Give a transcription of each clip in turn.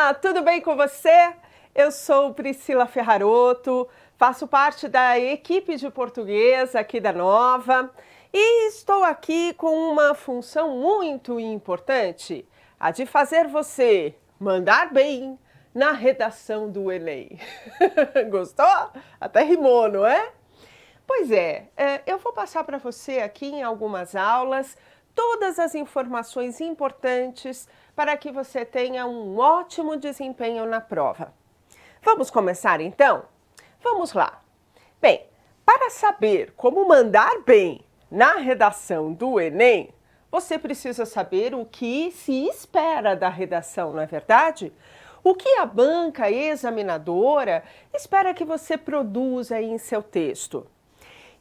Olá, tudo bem com você? Eu sou Priscila Ferraroto, faço parte da equipe de português aqui da Nova e estou aqui com uma função muito importante, a de fazer você mandar bem na redação do Enem. Gostou? Até rimou, não é? Pois é, eu vou passar para você aqui em algumas aulas todas as informações importantes para que você tenha um ótimo desempenho na prova. Vamos começar então? Vamos lá. Bem, para saber como mandar bem na redação do Enem, você precisa saber o que se espera da redação, não é verdade? O que a banca examinadora espera que você produza em seu texto.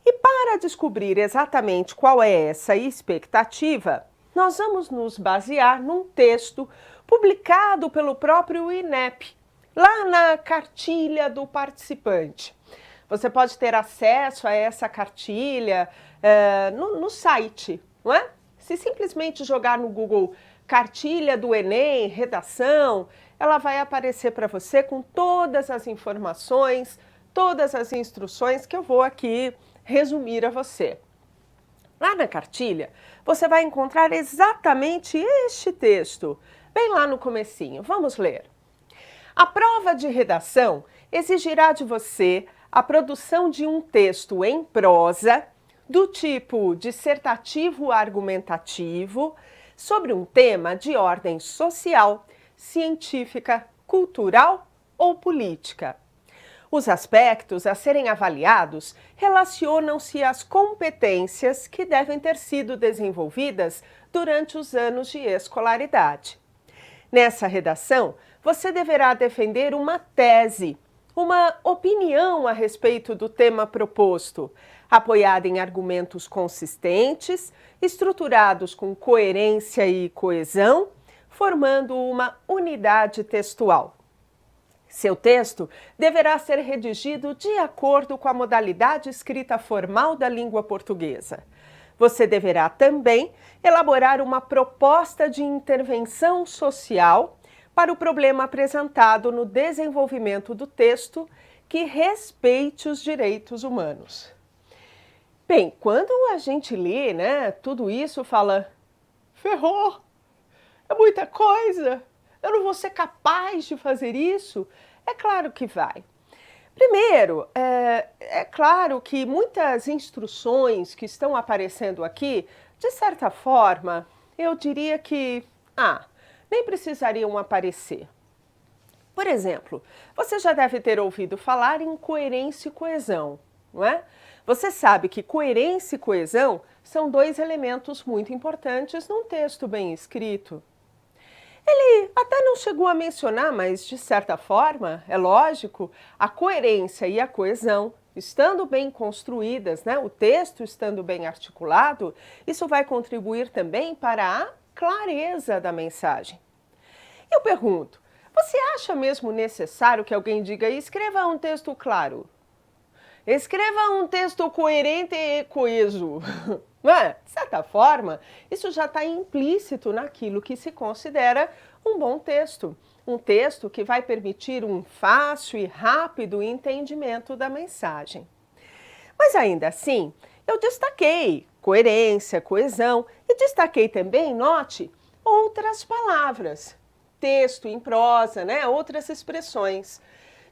E para descobrir exatamente qual é essa expectativa, nós vamos nos basear num texto publicado pelo próprio INEP, lá na cartilha do participante. Você pode ter acesso a essa cartilha no site, não é? Se simplesmente jogar no Google cartilha do Enem, redação, ela vai aparecer para você com todas as informações, todas as instruções que eu vou aqui resumir a você. Lá na cartilha, você vai encontrar exatamente este texto, bem lá no comecinho. Vamos ler. A prova de redação exigirá de você a produção de um texto em prosa, do tipo dissertativo argumentativo, sobre um tema de ordem social, científica, cultural ou política. Os aspectos a serem avaliados relacionam-se às competências que devem ter sido desenvolvidas durante os anos de escolaridade. Nessa redação, você deverá defender uma tese, uma opinião a respeito do tema proposto, apoiada em argumentos consistentes, estruturados com coerência e coesão, formando uma unidade textual. Seu texto deverá ser redigido de acordo com a modalidade escrita formal da língua portuguesa. Você deverá também elaborar uma proposta de intervenção social para o problema apresentado no desenvolvimento do texto que respeite os direitos humanos. Bem, quando a gente lê, tudo isso fala, ferrou, é muita coisa. Eu não vou ser capaz de fazer isso? É claro que vai. Primeiro, é claro que muitas instruções que estão aparecendo aqui, de certa forma, eu diria que, nem precisariam aparecer. Por exemplo, você já deve ter ouvido falar em coerência e coesão, não é? Você sabe que coerência e coesão são dois elementos muito importantes num texto bem escrito. Ele até não chegou a mencionar, mas de certa forma, é lógico, a coerência e a coesão, estando bem construídas, o texto estando bem articulado, isso vai contribuir também para a clareza da mensagem. Eu pergunto, você acha mesmo necessário que alguém diga escreva um texto claro? Escreva um texto coerente e coeso. Não é? De certa forma, isso já está implícito naquilo que se considera um bom texto. Um texto que vai permitir um fácil e rápido entendimento da mensagem. Mas ainda assim, eu destaquei coerência, coesão e destaquei também, note, outras palavras. Texto em prosa, outras expressões.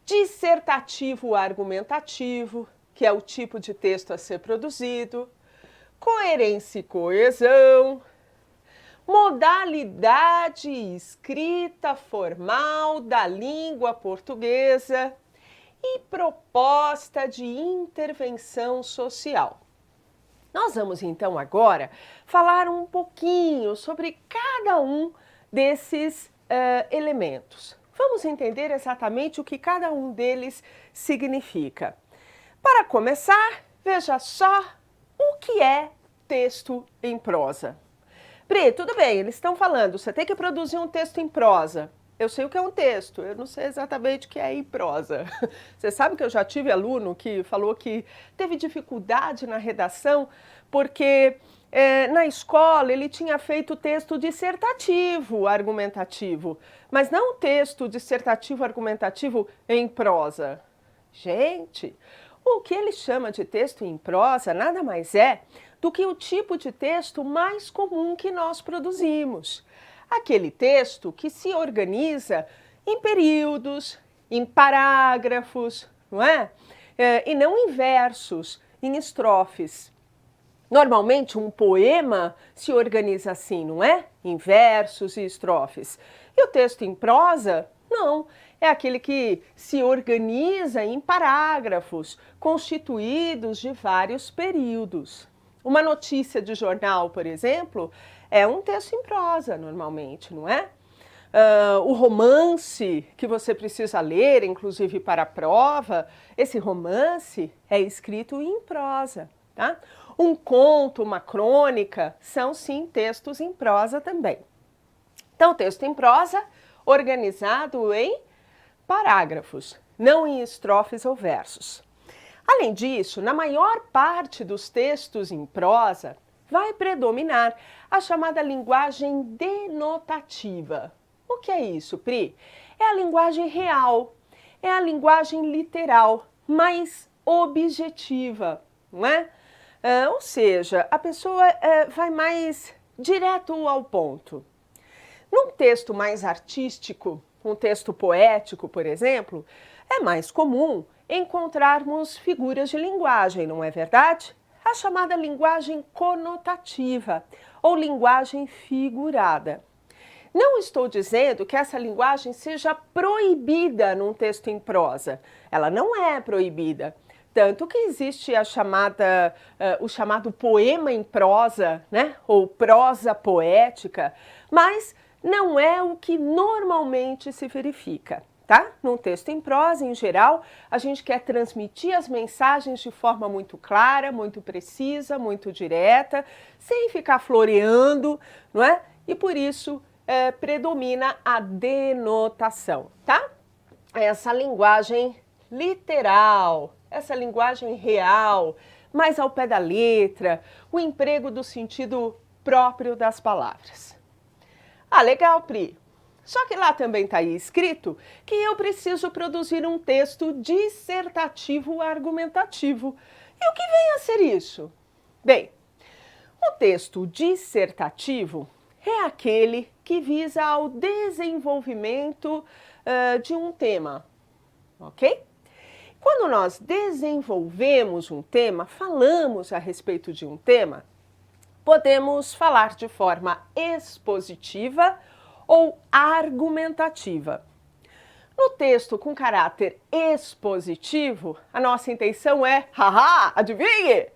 Dissertativo argumentativo, que é o tipo de texto a ser produzido. Coerência e coesão, modalidade escrita formal da língua portuguesa e proposta de intervenção social. Nós vamos então agora falar um pouquinho sobre cada um desses elementos. Vamos entender exatamente o que cada um deles significa. Para começar, veja só o que é texto em prosa. Pri, tudo bem, eles estão falando, você tem que produzir um texto em prosa. Eu sei o que é um texto, eu não sei exatamente o que é em prosa. Você sabe que eu já tive aluno que falou que teve dificuldade na redação porque na escola ele tinha feito texto dissertativo argumentativo, mas não texto dissertativo argumentativo em prosa. Gente, o que ele chama de texto em prosa nada mais é do que o tipo de texto mais comum que nós produzimos. Aquele texto que se organiza em períodos, em parágrafos, não é? E não em versos, em estrofes. Normalmente um poema se organiza assim, não é? Em versos e estrofes. E o texto em prosa, não. É aquele que se organiza em parágrafos, constituídos de vários períodos. Uma notícia de jornal, por exemplo, é um texto em prosa, normalmente, não é? O romance que você precisa ler, inclusive para a prova, esse romance é escrito em prosa, tá? Um conto, uma crônica, são sim textos em prosa também. Então, texto em prosa, organizado em parágrafos, não em estrofes ou versos. Além disso, na maior parte dos textos em prosa, vai predominar a chamada linguagem denotativa. O que é isso, Pri? É a linguagem real, é a linguagem literal, mais objetiva, não é? Ou seja, a pessoa vai mais direto ao ponto. Num texto mais artístico, um texto poético, por exemplo, é mais comum encontrarmos figuras de linguagem, não é verdade? A chamada linguagem conotativa ou linguagem figurada. Não estou dizendo que essa linguagem seja proibida num texto em prosa. Ela não é proibida. Tanto que existe o chamado poema em prosa, né? Ou prosa poética, mas não é o que normalmente se verifica, tá? Num texto em prosa, em geral, a gente quer transmitir as mensagens de forma muito clara, muito precisa, muito direta, sem ficar floreando, não é? E por isso predomina a denotação, tá? Essa linguagem literal, essa linguagem real, mais ao pé da letra, o emprego do sentido próprio das palavras. Ah, legal, Pri. Só que lá também está aí escrito que eu preciso produzir um texto dissertativo argumentativo. E o que vem a ser isso? Bem, o texto dissertativo é aquele que visa ao desenvolvimento de um tema, ok? Quando nós desenvolvemos um tema, falamos a respeito de um tema, podemos falar de forma expositiva ou argumentativa. No texto com caráter expositivo, a nossa intenção é, haha, adivinhe?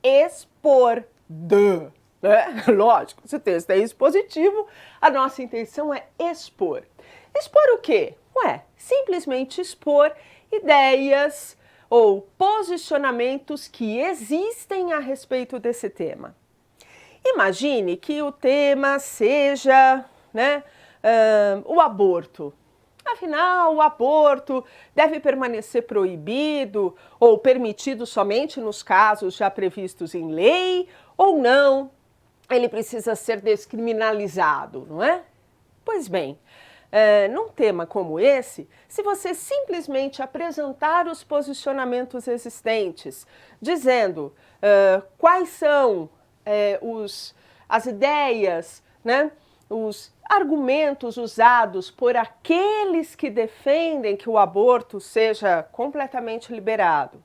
Expor. Né? Lógico, se o texto é expositivo, a nossa intenção é expor. Expor o quê? Simplesmente expor ideias ou posicionamentos que existem a respeito desse tema. Imagine que o tema seja, o aborto. Afinal, o aborto deve permanecer proibido ou permitido somente nos casos já previstos em lei ou não? Ele precisa ser descriminalizado, não é? Pois bem, num tema como esse, se você simplesmente apresentar os posicionamentos existentes, dizendo quais são as ideias, né, os argumentos usados por aqueles que defendem que o aborto seja completamente liberado.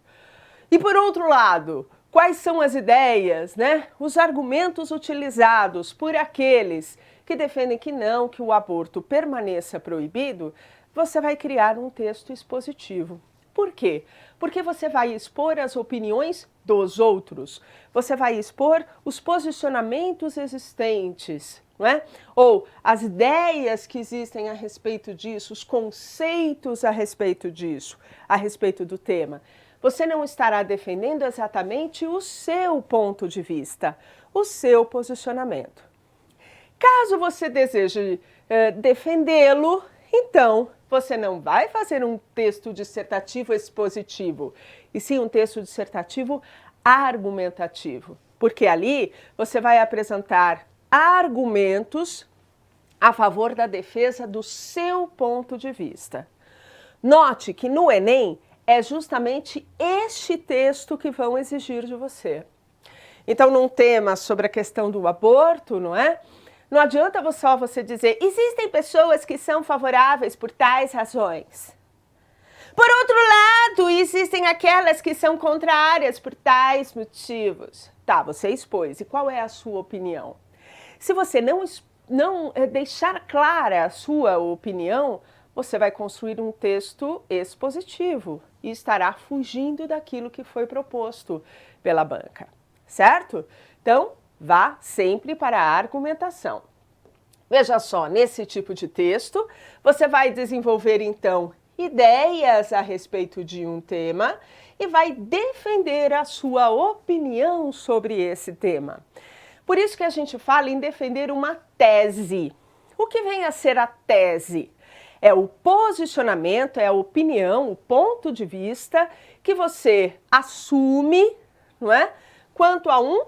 E por outro lado, quais são as ideias, né, os argumentos utilizados por aqueles que defendem que não, que o aborto permaneça proibido, você vai criar um texto expositivo. Por quê? Porque você vai expor as opiniões dos outros, você vai expor os posicionamentos existentes, não é? Ou as ideias que existem a respeito disso, os conceitos a respeito disso, a respeito do tema. Você não estará defendendo exatamente o seu ponto de vista, o seu posicionamento. Caso você deseje defendê-lo, então você não vai fazer um texto dissertativo expositivo, e sim um texto dissertativo argumentativo. porque ali você vai apresentar argumentos a favor da defesa do seu ponto de vista. Note que no Enem é justamente este texto que vão exigir de você. Então, num tema sobre a questão do aborto, não é? Não adianta só você dizer, existem pessoas que são favoráveis por tais razões. Por outro lado, existem aquelas que são contrárias por tais motivos. Tá, você expôs. E qual é a sua opinião? Se você não deixar clara a sua opinião, você vai construir um texto expositivo e estará fugindo daquilo que foi proposto pela banca, certo? Então, vá sempre para a argumentação. Veja só, nesse tipo de texto, você vai desenvolver, então, ideias a respeito de um tema e vai defender a sua opinião sobre esse tema. Por isso que a gente fala em defender uma tese. O que vem a ser a tese? É o posicionamento, é a opinião, o ponto de vista que você assume, não é? Quanto a um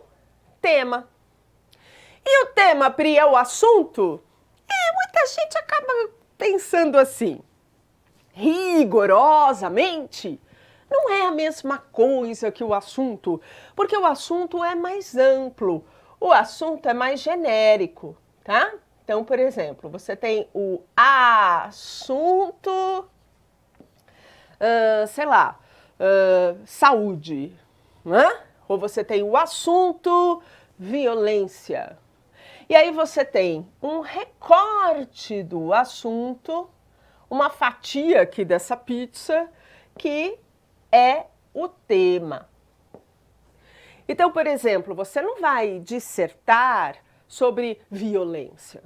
tema. E o tema, Pri, é o assunto? Muita gente acaba pensando assim. Rigorosamente, não é a mesma coisa que o assunto, porque o assunto é mais amplo, o assunto é mais genérico, tá? Então, por exemplo, você tem o assunto, saúde, né? Ou você tem o assunto violência. E aí você tem um recorte do assunto, uma fatia aqui dessa pizza, que é o tema. Então, por exemplo, você não vai dissertar sobre violência.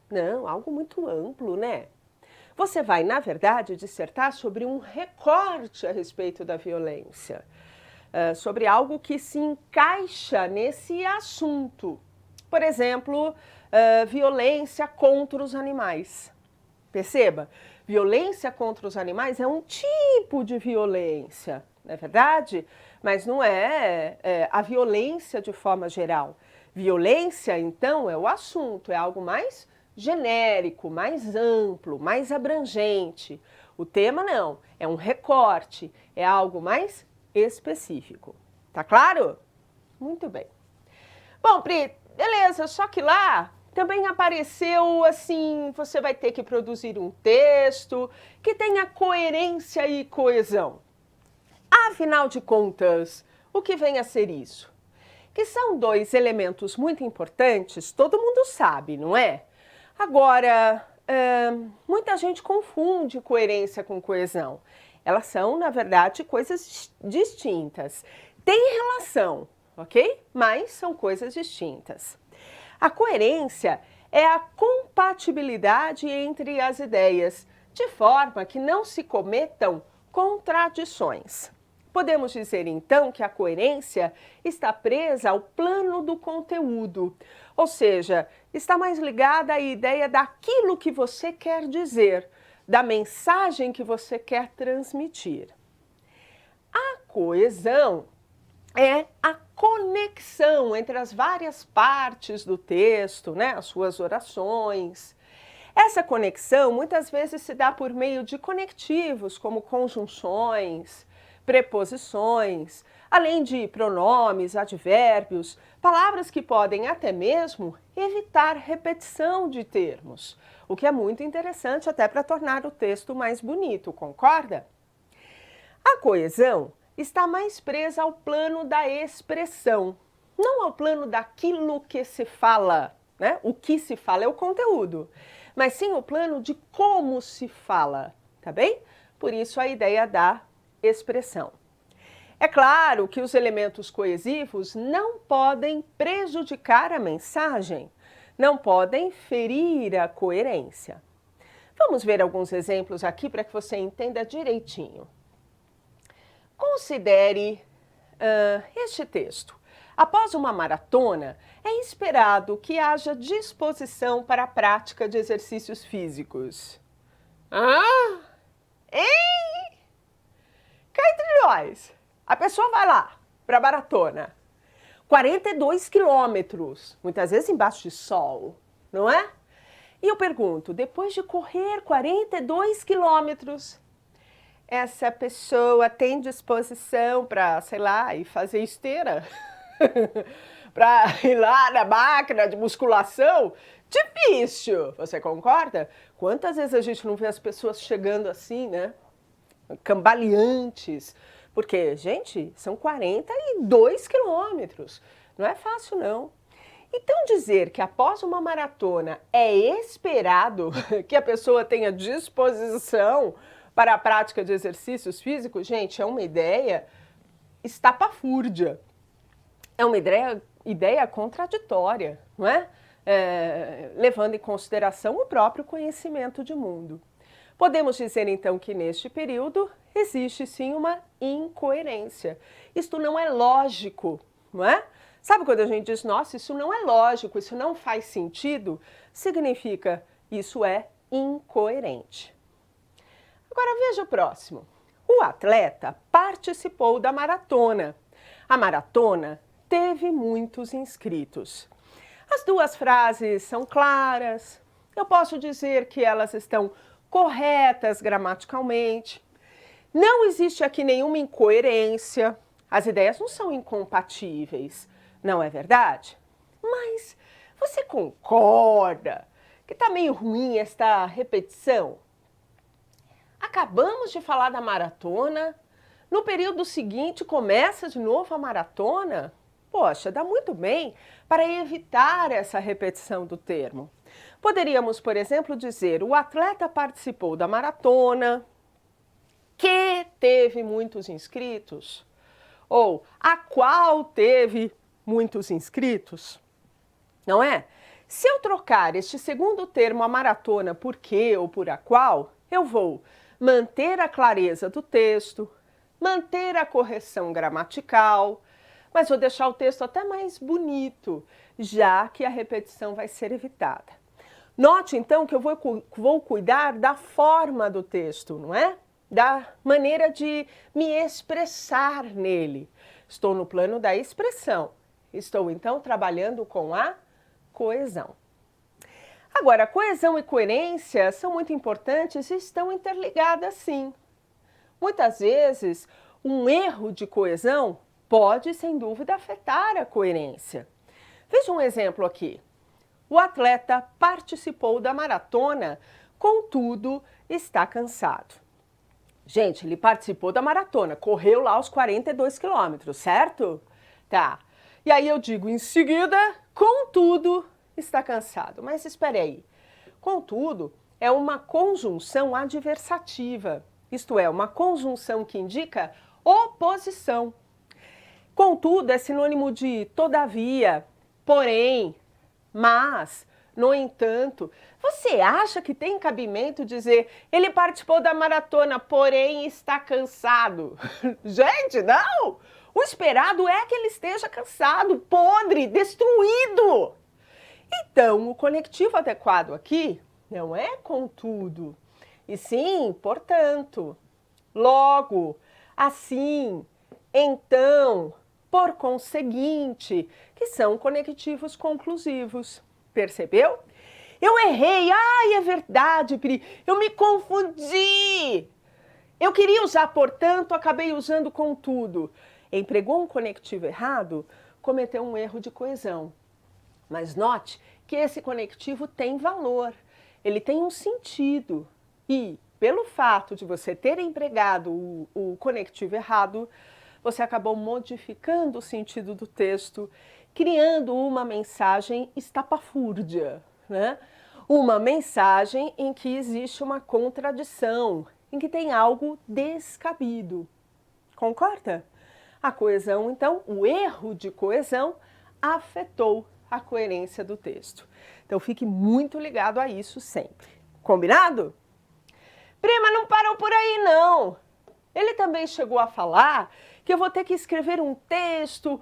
Não, algo muito amplo, né? Você vai, na verdade, dissertar sobre um recorte a respeito da violência, sobre algo que se encaixa nesse assunto. Por exemplo, violência contra os animais. Perceba, violência contra os animais é um tipo de violência, não é verdade? Mas não é a violência de forma geral. Violência, então, é o assunto, é algo mais genérico, mais amplo, mais abrangente. O tema não, é um recorte, é algo mais específico. Tá claro? Muito bem. Bom, Pri, beleza, só que lá também apareceu assim, você vai ter que produzir um texto que tenha coerência e coesão. Afinal de contas, o que vem a ser isso? Que são dois elementos muito importantes, todo mundo sabe, não é? Agora, muita gente confunde coerência com coesão. Elas são, na verdade, coisas distintas. Tem relação, ok? Mas são coisas distintas. A coerência é a compatibilidade entre as ideias, de forma que não se cometam contradições. Podemos dizer, então, que a coerência está presa ao plano do conteúdo, ou seja, está mais ligada à ideia daquilo que você quer dizer, da mensagem que você quer transmitir. A coesão é a conexão entre as várias partes do texto, né, as suas orações. Essa conexão muitas vezes se dá por meio de conectivos, como conjunções, preposições, além de pronomes, advérbios, palavras que podem até mesmo evitar repetição de termos, o que é muito interessante até para tornar o texto mais bonito, concorda? A coesão está mais presa ao plano da expressão, não ao plano daquilo que se fala, né? O que se fala é o conteúdo, mas sim o plano de como se fala, tá bem? Por isso a ideia da expressão. É claro que os elementos coesivos não podem prejudicar a mensagem, não podem ferir a coerência. Vamos ver alguns exemplos aqui para que você entenda direitinho. Considere este texto. Após uma maratona, é esperado que haja disposição para a prática de exercícios físicos. Hein? Cá entre nós, a pessoa vai lá para a maratona. 42 quilômetros, muitas vezes embaixo de sol, não é? E eu pergunto, depois de correr 42 quilômetros, essa pessoa tem disposição para, sei lá, ir fazer esteira? Para ir lá na máquina de musculação? Difícil, você concorda? Quantas vezes a gente não vê as pessoas chegando assim, né? Cambaleantes. Porque, gente, são 42 quilômetros. Não é fácil, não. Então, dizer que após uma maratona é esperado que a pessoa tenha disposição para a prática de exercícios físicos, gente, é uma ideia estapafúrdia. É uma ideia contraditória, não é? Levando em consideração o próprio conhecimento de mundo. Podemos dizer, então, que neste período existe sim uma incoerência. Isto não é lógico, não é? Sabe quando a gente diz, nossa, isso não é lógico, isso não faz sentido? Significa, isso é incoerente. Agora veja o próximo. O atleta participou da maratona. A maratona teve muitos inscritos. As duas frases são claras. Eu posso dizer que elas estão corretas gramaticalmente. Não existe aqui nenhuma incoerência. As ideias não são incompatíveis, não é verdade? Mas você concorda que está meio ruim esta repetição? Acabamos de falar da maratona, no período seguinte começa de novo a maratona? Poxa, dá muito bem para evitar essa repetição do termo. Poderíamos, por exemplo, dizer: o atleta participou da maratona, que teve muitos inscritos, ou a qual teve muitos inscritos, não é? Se eu trocar este segundo termo, a maratona, por que ou por a qual, eu vou manter a clareza do texto, manter a correção gramatical, mas vou deixar o texto até mais bonito, já que a repetição vai ser evitada. Note, então, que eu vou cuidar da forma do texto, não é? Da maneira de me expressar nele. Estou no plano da expressão. Estou, então, trabalhando com a coesão. Agora, coesão e coerência são muito importantes e estão interligadas, sim. Muitas vezes, um erro de coesão pode, sem dúvida, afetar a coerência. Veja um exemplo aqui. O atleta participou da maratona, contudo, está cansado. Gente, ele participou da maratona, correu lá os 42 quilômetros, certo? Tá. E aí eu digo em seguida, contudo, está cansado. Mas espere aí. Contudo, é uma conjunção adversativa. Isto é, uma conjunção que indica oposição. Contudo é sinônimo de todavia, porém, mas, no entanto. Você acha que tem cabimento dizer ele participou da maratona, porém está cansado? Gente, não! O esperado é que ele esteja cansado, podre, destruído. Então, o conectivo adequado aqui não é contudo, e sim, portanto, logo, assim, então, por conseguinte, que são conectivos conclusivos. Percebeu? Eu errei, ai, é verdade, Pri, eu me confundi. Eu queria usar portanto, acabei usando contudo. Empregou um conectivo errado, cometeu um erro de coesão. Mas note que esse conectivo tem valor, ele tem um sentido. E, pelo fato de você ter empregado o conectivo errado, você acabou modificando o sentido do texto, criando uma mensagem estapafúrdia, né? Uma mensagem em que existe uma contradição, em que tem algo descabido. Concorda? A coesão, então, o erro de coesão afetou a coerência do texto. Então, fique muito ligado a isso sempre. Combinado? Prima, não parou por aí, não. Ele também chegou a falar que eu vou ter que escrever um texto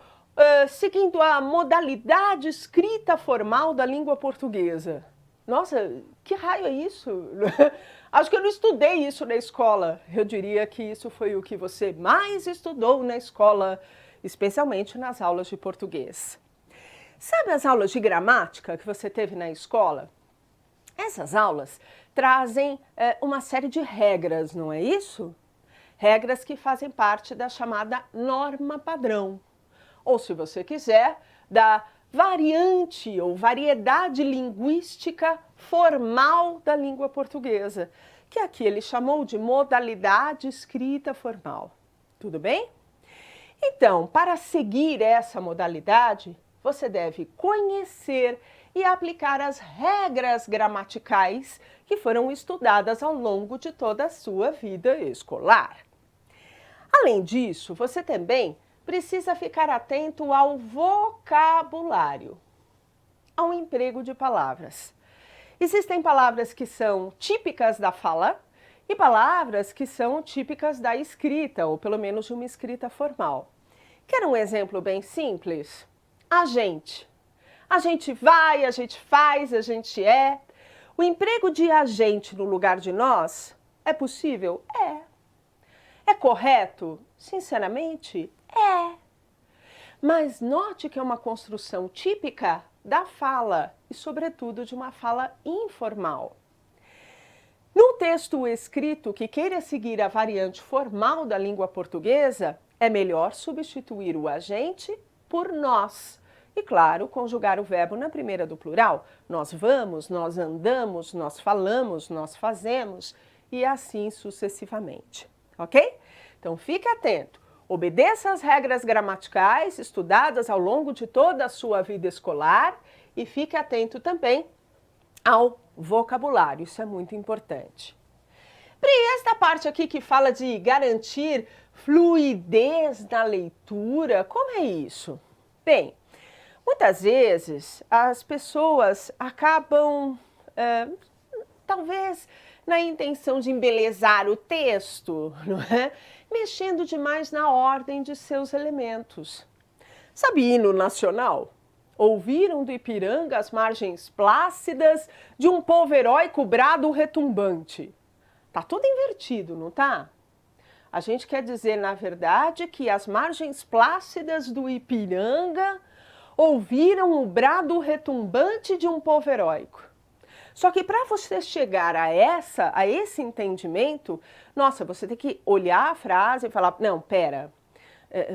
seguindo a modalidade escrita formal da língua portuguesa. Nossa, que raio é isso? Acho que eu não estudei isso na escola. Eu diria que isso foi o que você mais estudou na escola especialmente nas aulas de português. Sabe as aulas de gramática que você teve na escola? Essas aulas trazem uma série de regras, não é isso? Regras que fazem parte da chamada norma padrão. Ou, se você quiser, da variante ou variedade linguística formal da língua portuguesa, que aqui ele chamou de modalidade escrita formal. Tudo bem? Então, para seguir essa modalidade, você deve conhecer e aplicar as regras gramaticais que foram estudadas ao longo de toda a sua vida escolar. Além disso, você também precisa ficar atento ao vocabulário, ao emprego de palavras. Existem palavras que são típicas da fala e palavras que são típicas da escrita, ou pelo menos de uma escrita formal. Quer um exemplo bem simples? A gente. A gente vai, a gente faz, a gente é. O emprego de a gente no lugar de nós é possível? É. É correto? Sinceramente, é. Mas note que é uma construção típica da fala e, sobretudo, de uma fala informal. Num texto escrito que queira seguir a variante formal da língua portuguesa, é melhor substituir o agente por nós. E, claro, conjugar o verbo na primeira do plural. Nós vamos, nós andamos, nós falamos, nós fazemos e assim sucessivamente. Ok? Então, fique atento. Obedeça às regras gramaticais estudadas ao longo de toda a sua vida escolar e fique atento também ao vocabulário. Isso é muito importante. Pri, esta parte aqui que fala de garantir fluidez na leitura, como é isso? Bem, muitas vezes as pessoas acabam, talvez na intenção de embelezar o texto, não é? Mexendo demais na ordem de seus elementos. Sabe hino nacional? Ouviram do Ipiranga as margens plácidas de um povo heróico brado retumbante. Tá tudo invertido, não tá? A gente quer dizer, na verdade, que as margens plácidas do Ipiranga ouviram o brado retumbante de um povo heróico. Só que para você chegar a esse entendimento, nossa, você tem que olhar a frase e falar, não, pera,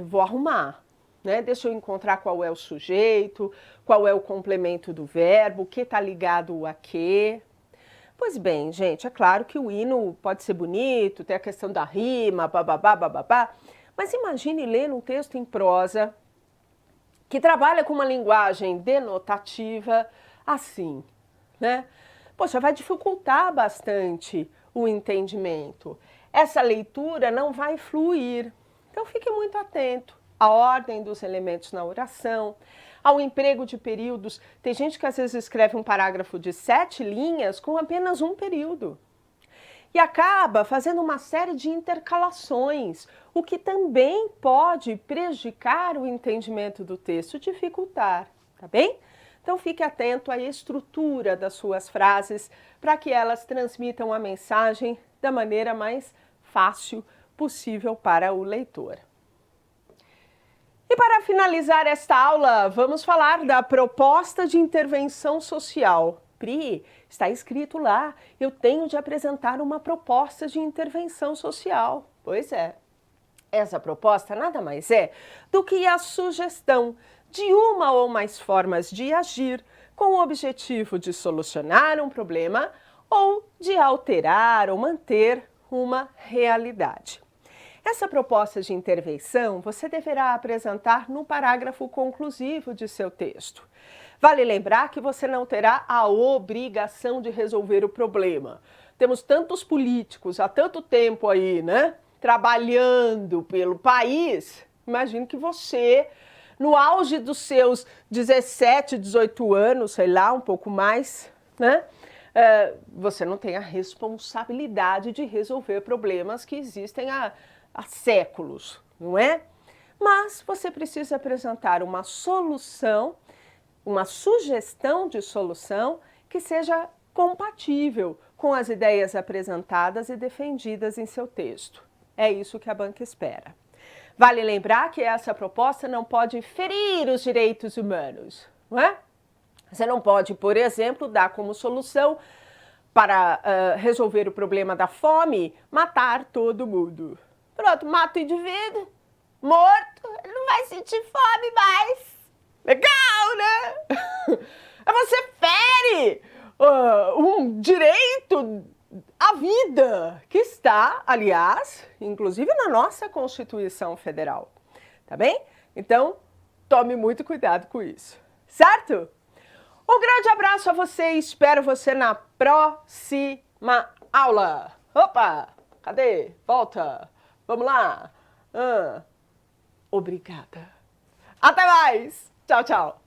vou arrumar, né? Deixa eu encontrar qual é o sujeito, qual é o complemento do verbo, o que está ligado a quê. Pois bem, gente, é claro que o hino pode ser bonito, tem a questão da rima, bababá, bababá, mas imagine ler um texto em prosa que trabalha com uma linguagem denotativa assim, né? Poxa, vai dificultar bastante o entendimento. Essa leitura não vai fluir. Então, fique muito atento à ordem dos elementos na oração, ao emprego de períodos. Tem gente que às vezes escreve um parágrafo de 7 linhas com apenas um período. E acaba fazendo uma série de intercalações, o que também pode prejudicar o entendimento do texto, dificultar, tá bem? Então, fique atento à estrutura das suas frases para que elas transmitam a mensagem da maneira mais fácil possível para o leitor. E para finalizar esta aula, vamos falar da proposta de intervenção social. Pri, está escrito lá, eu tenho de apresentar uma proposta de intervenção social. Pois é. Essa proposta nada mais é do que a sugestão de uma ou mais formas de agir com o objetivo de solucionar um problema ou de alterar ou manter uma realidade. Essa proposta de intervenção você deverá apresentar no parágrafo conclusivo de seu texto. Vale lembrar que você não terá a obrigação de resolver o problema. Temos tantos políticos há tanto tempo aí, né, trabalhando pelo país. Imagino que você, no auge dos seus 17, 18 anos, sei lá, um pouco mais, né? Você não tem a responsabilidade de resolver problemas que existem há séculos, não é? Mas você precisa apresentar uma solução, uma sugestão de solução que seja compatível com as ideias apresentadas e defendidas em seu texto. É isso que a banca espera. Vale lembrar que essa proposta não pode ferir os direitos humanos, não é? Você não pode, por exemplo, dar como solução para resolver o problema da fome, matar todo mundo. Pronto, mata o indivíduo, morto, ele não vai sentir fome mais. Legal, né? Você fere um direito à vida que está, aliás, inclusive na nossa Constituição Federal. Tá bem? Então, tome muito cuidado com isso. Certo? Um grande abraço a você e espero você na próxima aula. Opa! Cadê? Volta! Vamos lá! Obrigada. Até mais! Tchau, tchau!